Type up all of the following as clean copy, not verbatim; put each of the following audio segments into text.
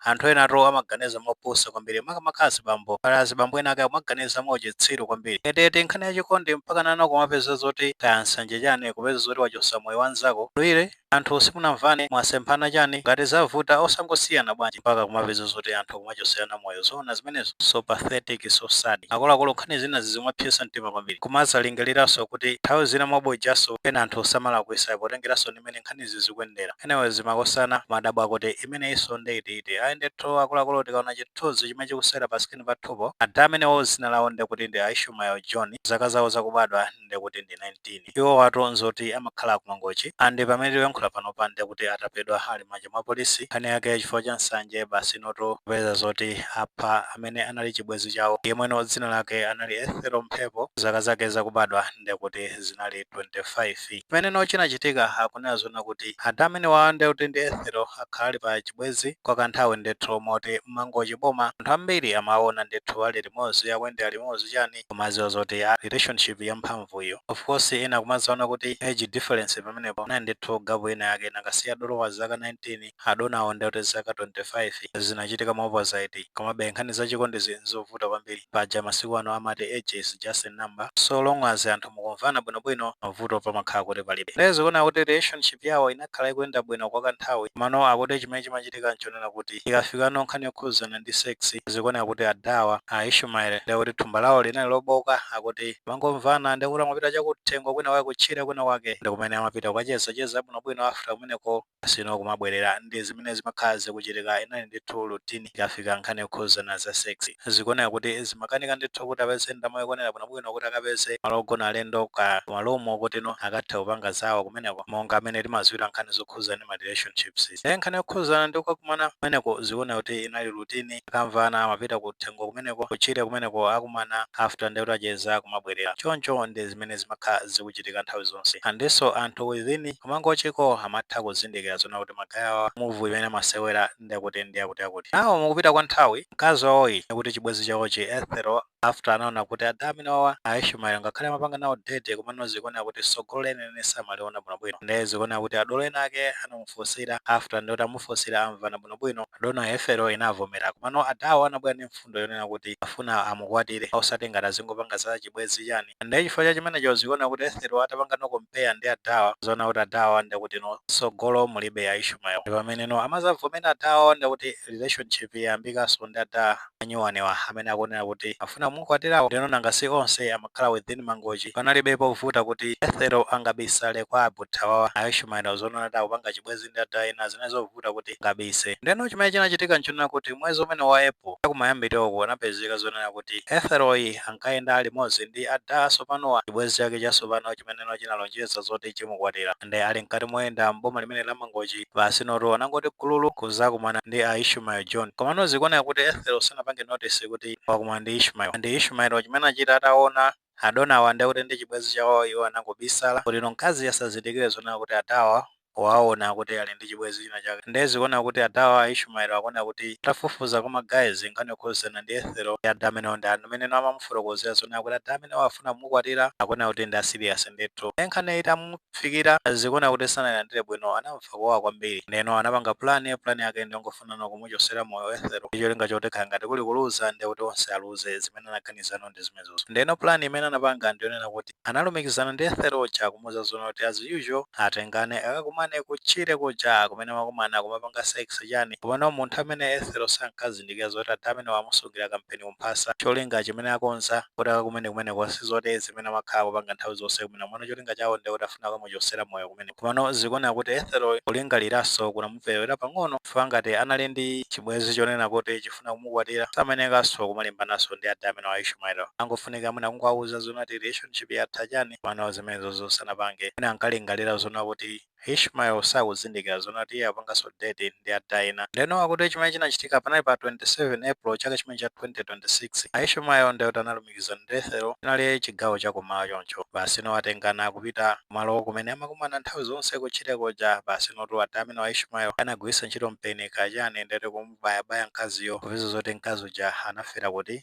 anthu ena amaganiza mopusa kwambiri makamaka azibambo pali azibambo ena ake amaganiza mochitsiru kwambiri tete nkhani yachikondi mpaka nano kumapeza zoti kaya nsanje chani kupeza zoti wachosa moyo wanzako lwire anthu simunamvane mwasemphana chani ngati zavuta osangosiyana bwanji mpaka kumapeza zoti anthu kumachosana moyo zoona zimenezo so pathetic so sad akuluakulu nkhani zina zimapyesa mtima kwambiri kumazalingaliranso kuti nthawi zina mwabojaso pena anthu osamala kuisa potengeranso nimene nkhanizi zikuyendera enewe zimakosana madabwa kuti imene iso ndeitiiti ayendetho akuluakulu tikaona chithunzi chimene chikusera pa skini pathupo ada amenewo zina lawo ndekuti ndi Aishumayo John zaka zawo zakubadwa ndekuti ndi 19 iwo watonzo kuti amakhala kumangochi andi pamene tikuyankhula panopa ndekuti atapedwa ali manja mwa polisi nkhani yake chifukwa cha nsanje basi noto kupeza zoti apha amene anali chibwenzi chawo yemweno dzina lake anali Ethelo Mphepo zaka zake zakubadwa ndekuti zinali 25 pamene chinachitika akunena zona kuti ada amene wawa ndekuti ndi Ethelo akhali pa chibwenzi kwa kanthawi ndithu moti mangochi boma anthu ambiri amaona ndithu ali limodzi akuyendera limodzi chani kumaziwa zoti relationship yamphamvu iyo of course ena kumaziona kuti age difference pamenepo na ndithu gabu ina yake nakasiya dolo wa zaka 19 adonawo ndekuti zaka 25 zinachitika mopozaiti komabe nkhani zachikondi zovuta kwambiri paja masiku ano amati age is just a number so long as anthu mukumvana bwinobwino mavuto pamakhala kuti palibe lezo kuona kuti relationship yawo inakhala ikuyenda bwino kwa kanthawi mano akuti chimene chimachitika nchonena kuti ikafika nkhani yokhuzana ndi sex zikuoneka kuti adawa Aishumayo ndekuti thumba lawo linali loboka akuti mangomvana ndekuti amapita chakuthengo kwina wake kutchire kwina wake ndikumene amapita kukacheza bwinobwino after kumeneko asino kumabwerera ndi zimene zimakhala zikuchitika inali ndithu routine ikafika nkhani yokhuzana za sex zikuoneka kuti zimakanika ndithu kuti apeze ndalama yokonera bwinobwino kuti akapeze malo ogona alendo ka malomo kuti akatha kupanga zawo kumeneko monga amene timaziwira nkhani zokhuzana ndi ma relationships nkhani yokhuzana ndi kukumana kumeneko zikuoneka kuti inali routine akamvana amapita kuthengo kumeneko kuchire kumeneko akumana after ndekuti acheza kumabwerera choncho ndi zimene zimakhala zikuchitika nthawi zonse andiso anthu within kumangochiko amatha kuzindikira zona kuti magayawa movie imene amasewera ndekuti ndi akuti awo mukupita kwa nthawi mkazi wawoyi kuti chibwenzi chawochi Ethelo after anaona kuti ada amene wawa Aishumayo ngakhale amapanga nawo date kumano zikuoneka kuti sogolo lenene samaliona bwinobwino ndi zikuoneka kuti adolo ena ake anamufunsira after ndikuti amufunsira amvana bwinobwino adona Ethelo inavomera kumano adawo anabwera ndi mfundo yonena kuti afuna amukwatire osati ngati azingopanga za chibwenzi chani ndi chifukwa cha chimenecho zikuoneka kuti Ethelo atapanga no compare ndi adawa zona kuti adawa ndikuti sogolo mulibe Aishumayo pamene amazavomera adawa ndikuti relationship yayambikaso ndi ada anyuwanewa amene akunena kuti afuna mukwatirawo ndinona ngasi onse amakhala within mangochi panalibe povuta kuti Ethelo angabisale kwa abutha wawa Aishumayo zona adawo panga chibwenzi ndi ada ina zimene zovuta kuti ngabise ndeno chimene chinachitika nchonena kuti mwezi umene wa April akumayambiroko anapezeka zonena kuti Ethelo yi ankayenda limodzi ndi ada sopanowa chibwenzi chake cha sopano chimene chinalonjeza zoti chimukwatira ndi ali mkati moyenda mboma limene la mangochi basi noto anangoti gululu kuzakumana ndi Aishumayo John komano zikuoneka kuti Ethelo sanapange notice kuti wakumana ndi Ishumayo chimene achita ataona adonawa ndekuti ndi chibwenzi chawo iwo anangobisala kuti mkazi asazindikire zonena kuti adawa waona kuti ali ndi chibwenzi china chake ndezi kuona kuti adawa Aishumayo akuona kuti tafufuza kwa guys nkhani yokhuzana ndi Ethelo ya damene ndi anthu amene amamufotokozera zonena kuti adamene wafuna mukwatira akuona kuti ndi serious ndithu nkhani itamufikira zikuona kuti sanalandire bwino anamva kuwawa kwambiri ndeno anapanga plan yake ndiyongofuna kumuchosera moyo Ethelo cholinga chotekha ngati kuli kuluza ndi kuti onse aluze zimene anaganizana ndi zimenezo ndeno plan imene anapanga ndiyonena kuti analumikizana ndi Ethelo kumuza zona kuti as usual atengane akakumane kuchire kuja kumene makumana kumapanga sex chani kumene munthu amene Ethelo sankazindikira zoti ada amene wamusungira kampeni kumphasa cholinga chimene akonza kuti kumene kwasi zoti zimene amakhala kupanga nthawi zonse kumene mwana cholinga chawo ndi kuti afuna kumuchosera moyo kumene kumano zikuoneka kuti Ethelo kulingaliraso kunamupewera pang'ono chifukwa ngati anali ndi chibwenzi chonena kuti chifuna kumukwatira samenekanso kumalimbanaso ndi ada amene wa Aishumayo angofunika amene akungowauza zona kuti relationship yatha chani kumano zimenezo zosanapange ene ankalingalira zona kuti Aishumayo sakuzindikira zona kuti iye apanganso date ndi ada ina ndeno akuti chimene chinachitika panali pa 27 April chaka chimene cha 2026 Aishumayo ndikuti analumikizana ndi Ethelo chinali chigawo chakumawa choncho basi atengana kupita malo kumene amakumana nthawi zonse kuchire koja basi notu ada amene wa Aishumayo anagwiritsa ntchito mpeni kachani ndete kumubayabaya mkaziyo kupeza zoti mkazi uja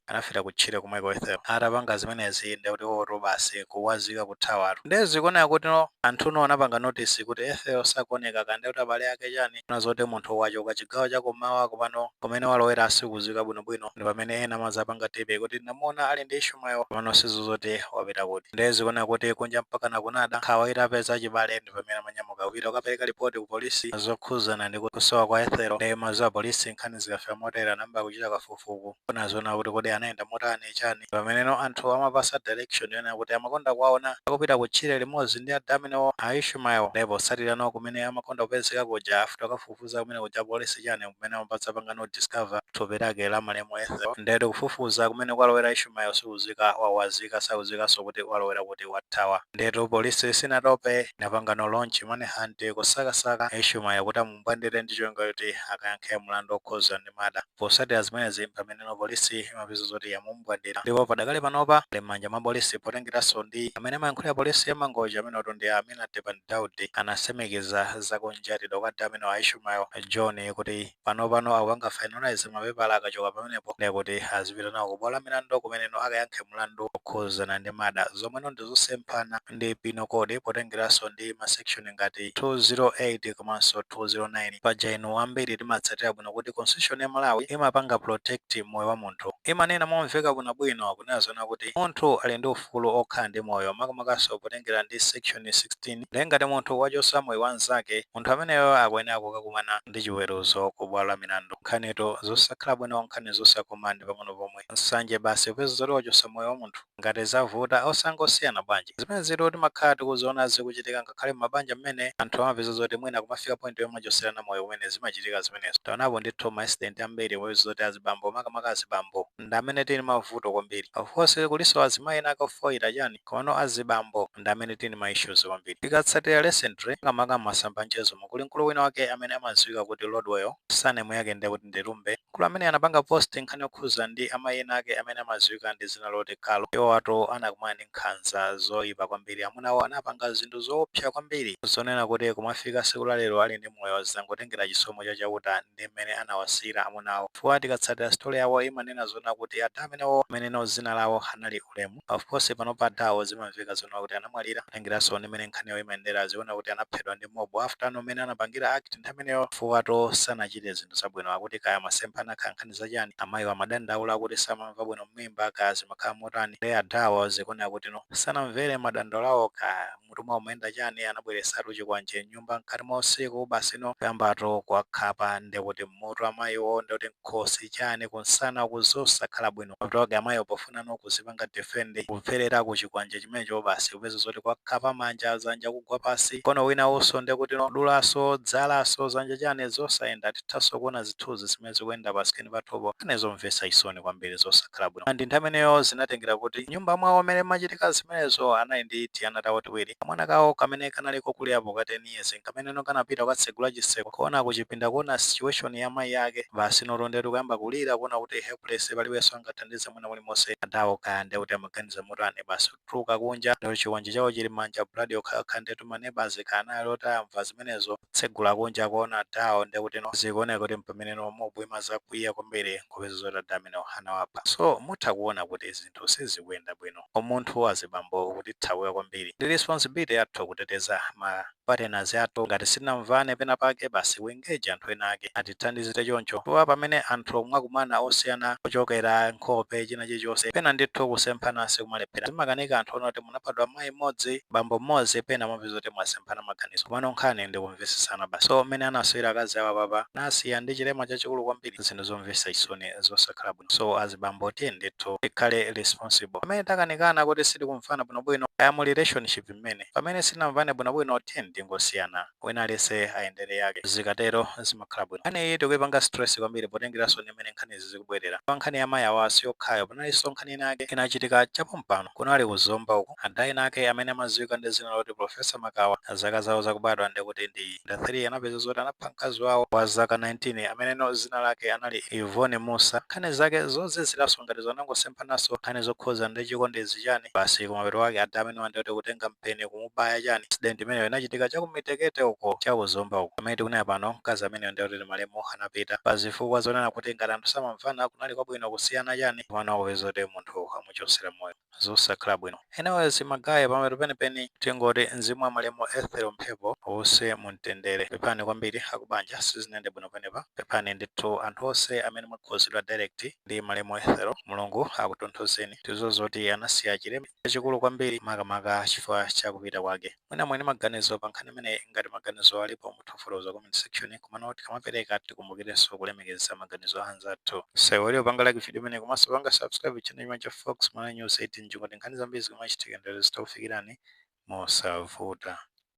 anafera kutchire kumweko Ethelo atapanga zimenezi ndikuti oto basi kuwazika kuthawatu ndezi kuoneka kuti anthuno anapanga notice kuti Ethel sakuoneka kandi kuti abale ake chani zoti munthu wachoka chigawo chakummawa kupano kumene walowera sikuzika bwinobwino ndi pamene ena mazapanga tipe kuti namuona ali ndi Ishumayo pano sizozoti wapita kuti ndezi kuona kuti kunja mpaka nakunada nkhawa itapeza chibale ndi pamene amanyamuka kupita kukapereka ripoti ku polisi zokhuzana ndi kusowa kwa Ethel ndi mazuwa polisi nkhani zikafika motera namba kuchita kafukufuku kunazoona kuti kodi anayenda motani chani pameneno anthu amapasa direction yona kuti amakonda kuwaona akupita kutchire limodzi ndi adamino a Ishumayo ndipo satirano kumene amakonda kupezeka kuja afuta kafufuza kumene kuja polisi chani kumene amapatsa pangano discover thupi lake la malemu Ethel ndetu kufufuza kumene kwalowera Ishumayo sikuzika wawazika sauzikanso kuti walowera kuti wathawa ndetu polisi sinatope napangano launch manhunt kusakasaka Ishumayo kuti amumbwandire ndi cholinga kuti akayankhe mlandu okhuza ndi mada posatira zimenezi pameneno polisi imapeza zoti yamumbwandira ndipo padakali panopa limanja mwa polisi potengeranso ndi amene amayankhulira polisi ya Mangochi amene otondi Amina Deban Daudi anasemekeza zakunjatidwa kwa damino a Ishumayo John kuti pano akupanga finalize mapepala akachoka pamenepo kuti azipita nawo kubwalo la milandu kumeneno akayankhe mlandu okhuzana ndi mada zomweno ndi zosemphana ndi penal code potengeranso ndi masection ngati 208 komanso 209 paja inu ambiri timatsatira bwino kuti constitution ya Malawi imapanga protect moyo wa munthu imanena momveka bwinobwino kunazona kuti munthu ali ndi ufulu okhala ndi moyo makamakaso potengera ndi section 16 ngati munthu wachosa moyo wanzake munthu ameneyo akuyenera kukakumana ndi chiweruzo ku bwalo la milandu nkhanitu zosakhala bwino nkhani zosakoma ndi pang'ono pomwe nsanje basi upeza zoti wachosa moyo wa munthu ngati zavuta osangosiyana bwanji zimene ziti timakhala tikuziona zikuchitika ngakhale m'mabanja mmene anthu amapeza zoti mwina kumafika point yomwe achoserana moyo umene zimachitika zimenezo taonapo ndithu ma accident ambiri wezi zoti azibambo makamaka azibambo ndi amene tili mavuto kwambiri of course kuliso azimayi ena akafoyira chani komano azibambo ndi amene tili ma issues kwambiri tikatsatira recently makamaka masamba nchezo mukuli mkulu wina wake amene amadziwika kuti Lordwell sanemu yake ndi kuti ndilumbe mkulu amene anapanga post nkhani yokhuza ndi amayi ena ake amene amadziwika ndi zina loti Khalo iwo atu anakumana ndi nkhanza zoyipa kwambiri amunawo anapanga zinthu zoopsa kwambiri zonena kuti kumafika siku la lero ali ndi moyo zangotengera chisomo chachauta ndi mmene anawasira amunawo fuwa tikatsatira story yawo imanena zona kuti adamenewo ameneno zina lawo anali Ulemu of course pano padawo zimamveka zona kuti anamwalira tengeranso mmene nkhani yawo imayendera ziona kuti anaphedwa ndi mob after amene anapangira act ntameneyo fuwato sanachite zinthu zabwino akuti kaya masemphana nkhani zachani amayi amadandaula kuti samamva bwino mmimba kazi makhala motani ndi adawo zikuona kuti no sanamvere madandaulo awo ka mutu mwa umayenda chani anabweresatu chikwanje nyumba mkati mwa usiku basino kuyambato kwakhapa ndi kuti mutu amayiwo ndi kuti nkhosi chani kunsana kuzosakhala bwino kuti amayiwo pofuna no kuzipanga defend kupferera ku chikwanje chimenecho basi upeza zoti kwakhapa manja zanja kugwa pasi kono wina uso ndi kuti no dulaso dzalaso zanja chani zosayenda tithaso kuona zithunzi zimene zikuyenda pasikeni pathopo kanezomvetsa isoni kwambiri zosakhala bwino ndi ntameneyo zinatengera kuti nyumba mwawo amene machitika zimenezo anali ndi tiana tawo tiwiri kamwana kawo kamene kanaliko kuli apo ka 10 years kameneno kanapita kukatsegula chiseko kuona kuchipinda kuona situation ya mayi yake basi notondetu kuyamba kulira kuona kuti helpless palibenso angathandize mwina mulimonse adawo kaya ndi kuti amaganiza motani basi kutuluka kunja ndi chiwanja chawo chili manja blood yokha ndetu maneighbors kana lota amva zimenezo tsegula kunja kuona adawo ndi kuti no zikuoneka kuti mpameneno mobu imazakwiya kwambiri kupeza zoti adamino anawapha so mutha kuona kuti zinthu sizikuyenda bwino umunthu azibambo kuti thawe kwambiri ndi responsibility yathu kuteteza ma partners yathu ngati sitinamvane pena pake basi kuengage anthu ena ake atithandizire choncho kuwa pamene anthu omwe akumana osiyana kuchokera nkhope china chilichonse pena ndithu kusemphana sikumalephera zimakanika anthu ona kuti munapatwa mayi mmodzi bambo mmodzi pena mapeza kuti mwasemphana maganizo komano nkhani ndi kumvetsesana basi so mmene anaswera akazi awa papa nasiya ndi chilema chachikulu kwambiri zinthu zomvetsa isoni zosakhala bwino so azibambo tiye ndithu tikhale responsible pamene takanikana kuti sitikumvana bwinobwino mu relationship mmene pamene sitinamvane bwinobwino tiye ndingosiyana wina aliyense ayendere yake zikatero zimakhala bwino nkhani iyi tikuyipanga stress kwambiri potengeranso ndi mmene nkhani izi zikubwerera nkhani ya mayi awa siyokhayo panalinso nkhani ina yake inachitika chapompano kunali kuzomba uku adayi nake amene amadziwika ndi zina loti Professor Makawa zaka zawo zakubadwa ndi kuti ndi 3 anapeza zoti anapha mkazi wawo wa zaka 19 ameneno zina lake anali Yvonne Musa nkhani zake zonse zidasonkhanizwa nangosemphananso nkhani zokhuza ndi chikondezi chani basi kumapeto wake ada amene wandiyoti kutenga mpeni kumubaya chani accident imeneyo inachitika chakumitekete uko chakuzomba uko pamene tikunena pano mkazi amene ndiyoti malemu anapita pa zifukwa zonena kuti ngati anthu samamvana kunali kwabwino kusiyana chani pano akupeza kuti munthu amuchosera moyo zosakhala bwino. Anyways magayi pamapeto penipeni tingoti mzimu wa malemu Ethel Mphepo uwuse mumtendere. Pepani kwambiri akubanja sizinende bwino penepa pepani ndithu anthu onse amene mwakhuzidwa direct ndi malemu Ethel mulungu akutonthozeni tizozoti anasiya chilema chachikulu kwambiri makamaka chifukwa chakupita kwake. Mwina mwene maganizo pa nkhani imene ngati maganizo alipo muthofotoza comment section kumano tikamapereka tikumbukirenso kulemekeza maganizo anzathu. Sewelio panga like video imene komanso panga subscribe channel cha Fox Mana News 18 nkhani zambiri zimachitika ndere zitakufikirani mosavuta.